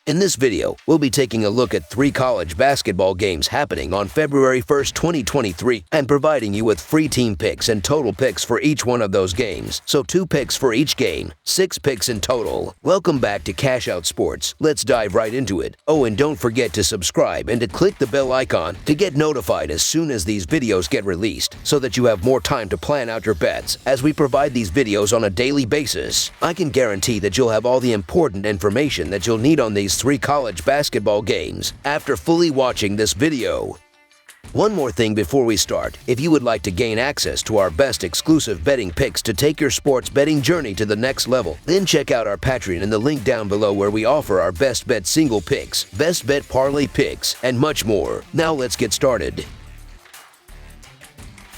In this video, we'll be taking a look at 3 college basketball games happening on February 1st, 2023, and providing you with free team picks and total picks for each one of those games. So 2 picks for each game, 6 picks in total. Welcome back to Cash Out Sports. Let's dive right into it. Oh, and don't forget to subscribe and to click the bell icon to get notified as soon as these videos get released, so that you have more time to plan out your bets as we provide these videos on a daily basis. I can guarantee that you'll have all the important information that you'll need on these 3 college basketball games after fully watching this video. One more thing before we start. If you would like to gain access to our best exclusive betting picks to take your sports betting journey to the next level, then check out our Patreon in the link down below, where we offer our best bet single picks, best bet parlay picks, and much more. Now let's get started.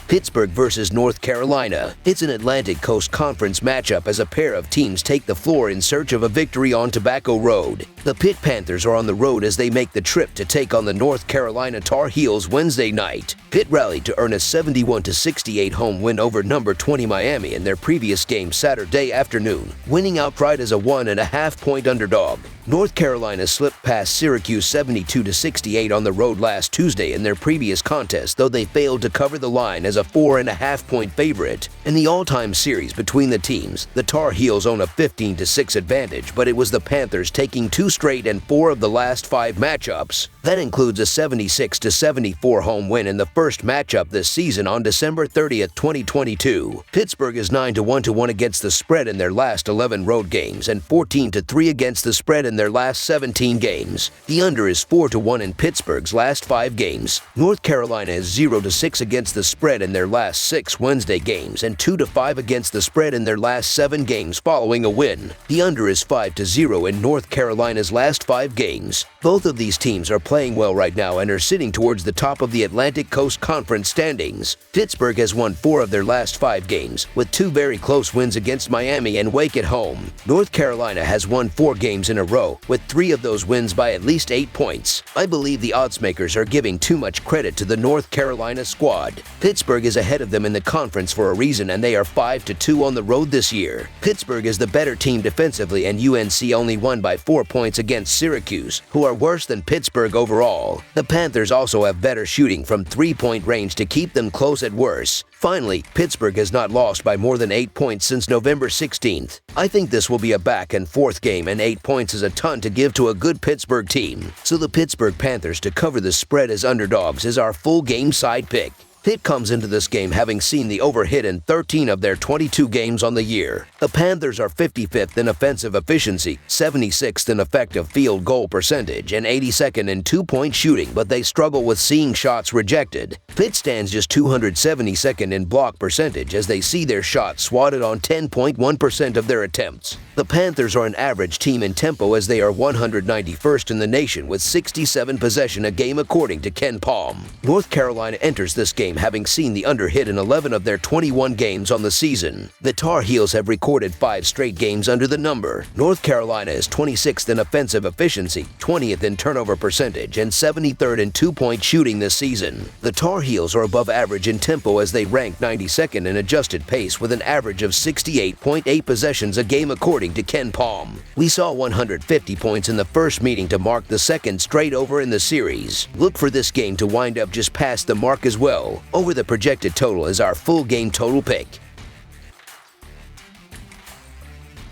Pittsburgh versus North Carolina. It's an Atlantic Coast Conference matchup as a pair of teams take the floor in search of a victory on Tobacco Road. The Pitt Panthers are on the road as they make the trip to take on the North Carolina Tar Heels Wednesday night. Pitt rallied to earn a 71-68 home win over number 20 Miami in their previous game Saturday afternoon, winning outright as a 1.5-point underdog. North Carolina slipped past Syracuse 72-68 on the road last Tuesday in their previous contest, though they failed to cover the line as a 4.5-point favorite. In the all-time series between the teams, the Tar Heels own a 15-6 advantage, but it was the Panthers taking 2 straight and 4 of the last 5 matchups. That includes a 76-74 home win in the first matchup this season on December 30th, 2022. Pittsburgh is 9-1 against the spread in their last 11 road games and 14-3 against the spread in their last 17 games. The under is 4-1 in Pittsburgh's last 5 games. North Carolina is 0-6 against the spread in their last 6 Wednesday games and 2-5 against the spread in their last 7 games following a win. The under is 5-0 in North Carolina's last 5 games. Both of these teams are playing well right now and are sitting towards the top of the Atlantic Coast Conference standings. Pittsburgh has won 4 of their last 5 games, with 2 very close wins against Miami and Wake at home. North Carolina has won 4 games in a row, with 3 of those wins by at least 8 points. I believe the oddsmakers are giving too much credit to the North Carolina squad. Pittsburgh is ahead of them in the conference for a reason, and they are 5-2 on the road this year. Pittsburgh is the better team defensively, and UNC only won by 4 points against Syracuse, who are worse than Pittsburgh overall. The Panthers also have better shooting from 3-point range to keep them close at worst. Finally, Pittsburgh has not lost by more than 8 points since November 16th. I think this will be a back-and-forth game, and 8 points is a ton to give to a good Pittsburgh team. So the Pittsburgh Panthers to cover the spread as underdogs is our full game side pick. Pitt comes into this game having seen the over hit in 13 of their 22 games on the year. The Panthers are 55th in offensive efficiency, 76th in effective field goal percentage, and 82nd in 2-point shooting, but they struggle with seeing shots rejected. Pitt stands just 272nd in block percentage as they see their shots swatted on 10.1% of their attempts. The Panthers are an average team in tempo as they are 191st in the nation with 67 possession a game according to Ken Palm. North Carolina enters this game having seen the under hit in 11 of their 21 games on the season. The Tar Heels have recorded 5 straight games under the number. North Carolina is 26th in offensive efficiency, 20th in turnover percentage, and 73rd in 2-point shooting this season. The Tar Heels are above average in tempo as they rank 92nd in adjusted pace with an average of 68.8 possessions a game according to Ken Palm. We saw 150 points in the first meeting to mark the second straight over in the series. Look for this game to wind up just past the mark as well. Over the projected total is our full game total pick.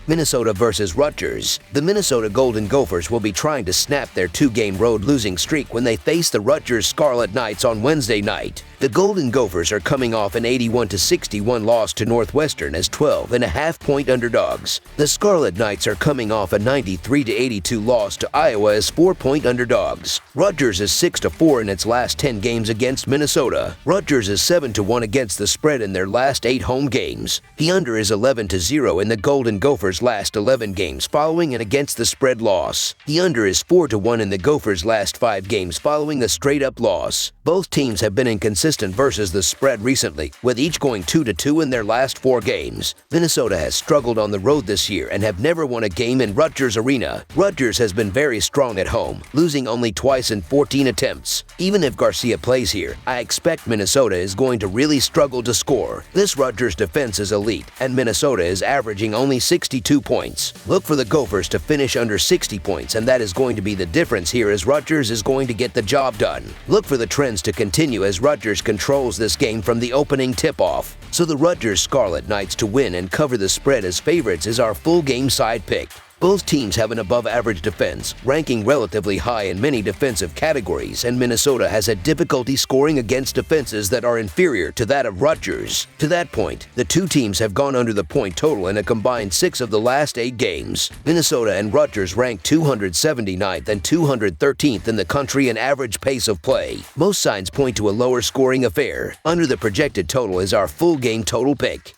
Minnesota versus Rutgers. The Minnesota Golden Gophers will be trying to snap their 2-game road losing streak when they face the Rutgers Scarlet Knights on Wednesday night. The Golden Gophers are coming off an 81-61 loss to Northwestern as 12.5-point underdogs. The Scarlet Knights are coming off a 93-82 loss to Iowa as 4-point underdogs. Rutgers is 6-4 in its last 10 games against Minnesota. Rutgers is 7-1 against the spread in their last 8 home games. The under is 11-0 in the Golden Gophers' last 11 games following an against the spread loss. The under is 4-1 in the Gophers' last 5 games following a straight-up loss. Both teams have been inconsistent inconsistent versus the spread recently, with each going 2-2 in their last 4 games. Minnesota has struggled on the road this year and have never won a game in Rutgers Arena. Rutgers has been very strong at home, losing only twice in 14 attempts. Even if Garcia plays here, I expect Minnesota is going to really struggle to score. This Rutgers defense is elite, and Minnesota is averaging only 62 points. Look for the Gophers to finish under 60 points, and that is going to be the difference here as Rutgers is going to get the job done. Look for the trends to continue as Rutgers controls this game from the opening tip-off. So the Rutgers Scarlet Knights to win and cover the spread as favorites is our full game side pick. Both teams have an above-average defense, ranking relatively high in many defensive categories, and Minnesota has had difficulty scoring against defenses that are inferior to that of Rutgers. To that point, the two teams have gone under the point total in a combined 6 of the last 8 games. Minnesota and Rutgers rank 279th and 213th in the country in average pace of play. Most signs point to a lower scoring affair. Under the projected total is our full game total pick.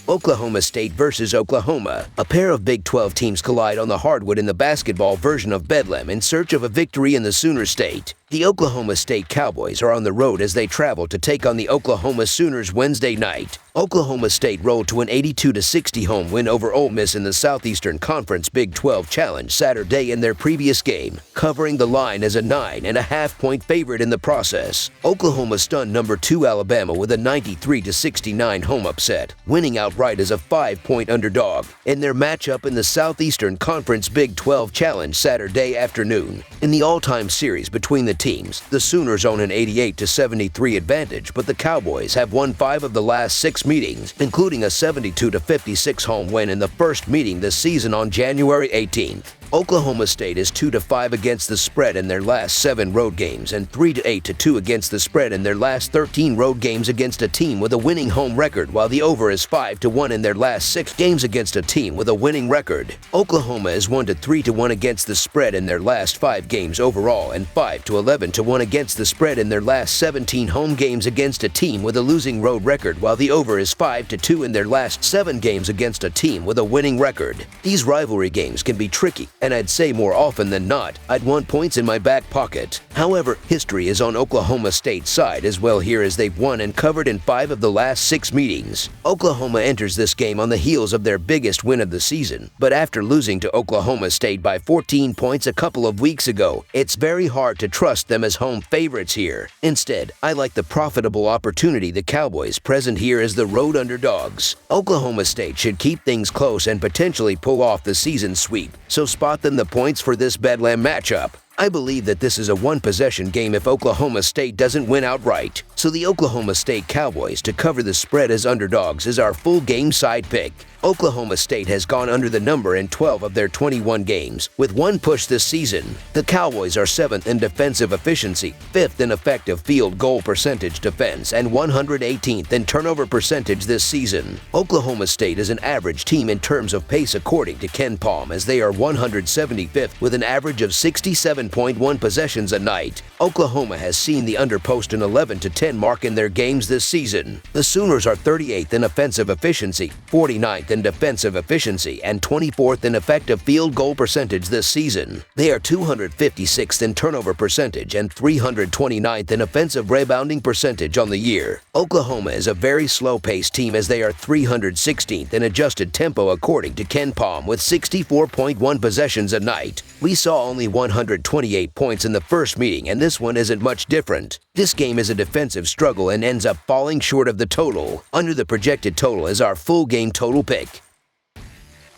Oklahoma State versus Oklahoma. A pair of Big 12 teams collide on the hardwood in the basketball version of Bedlam in search of a victory in the Sooner State. The Oklahoma State Cowboys are on the road as they travel to take on the Oklahoma Sooners Wednesday night. Oklahoma State rolled to an 82-60 home win over Ole Miss in the Southeastern Conference Big 12 Challenge Saturday in their previous game, covering the line as a 9.5-point favorite in the process. Oklahoma stunned number 2 Alabama with a 93-69 home upset, winning outright as a 5-point underdog in their matchup in the Southeastern Conference Big 12 Challenge Saturday afternoon. In the all-time series between the teams, the Sooners own an 88-73 advantage, but the Cowboys have won 5 of the last 6 meetings, including a 72-56 home win in the first meeting this season on January 18th. Oklahoma State is 2-5 against the spread in their last 7 road games and 3-8-2 against the spread in their last 13 road games against a team with a winning home record, while the over is 5-1 in their last 6 games against a team with a winning record. Oklahoma is 1-3-1 against the spread in their last 5 games overall and 5-11-1 against the spread in their last 17 home games against a team with a losing road record, while the over is 5-2 in their last 7 games against a team with a winning record. These rivalry games can be tricky, and I'd say more often than not, I'd want points in my back pocket. However, history is on Oklahoma State's side as well here as they've won and covered in 5 of the last 6 meetings. Oklahoma enters this game on the heels of their biggest win of the season, but after losing to Oklahoma State by 14 points a couple of weeks ago, it's very hard to trust them as home favorites here. Instead, I like the profitable opportunity the Cowboys present here as the road underdogs. Oklahoma State should keep things close and potentially pull off the season sweep, so spot them the points for this Bedlam matchup. I believe that this is a one-possession game if Oklahoma State doesn't win outright, so the Oklahoma State Cowboys to cover the spread as underdogs is our full game side pick. Oklahoma State has gone under the number in 12 of their 21 games, with 1 push this season. The Cowboys are 7th in defensive efficiency, 5th in effective field goal percentage defense, and 118th in turnover percentage this season. Oklahoma State is an average team in terms of pace according to Ken Palm, as they are 175th with an average of 67.1 possessions a night. Oklahoma has seen the underpost an 11-10 mark in their games this season. The Sooners are 38th in offensive efficiency, 49th in defensive efficiency, and 24th in effective field goal percentage this season. They are 256th in turnover percentage and 329th in offensive rebounding percentage on the year. Oklahoma is a very slow-paced team as they are 316th in adjusted tempo according to Ken Palm with 64.1 possessions a night. We saw only 128 points in the first meeting, and this one isn't much different. This game is a defensive struggle and ends up falling short of the total. Under the projected total is our full game total pick.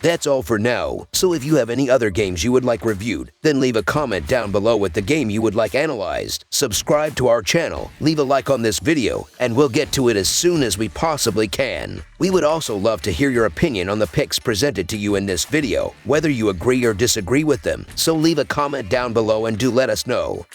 That's all for now, so if you have any other games you would like reviewed, then leave a comment down below with the game you would like analyzed. Subscribe to our channel, leave a like on this video, and we'll get to it as soon as we possibly can. We would also love to hear your opinion on the picks presented to you in this video, whether you agree or disagree with them, so leave a comment down below and do let us know.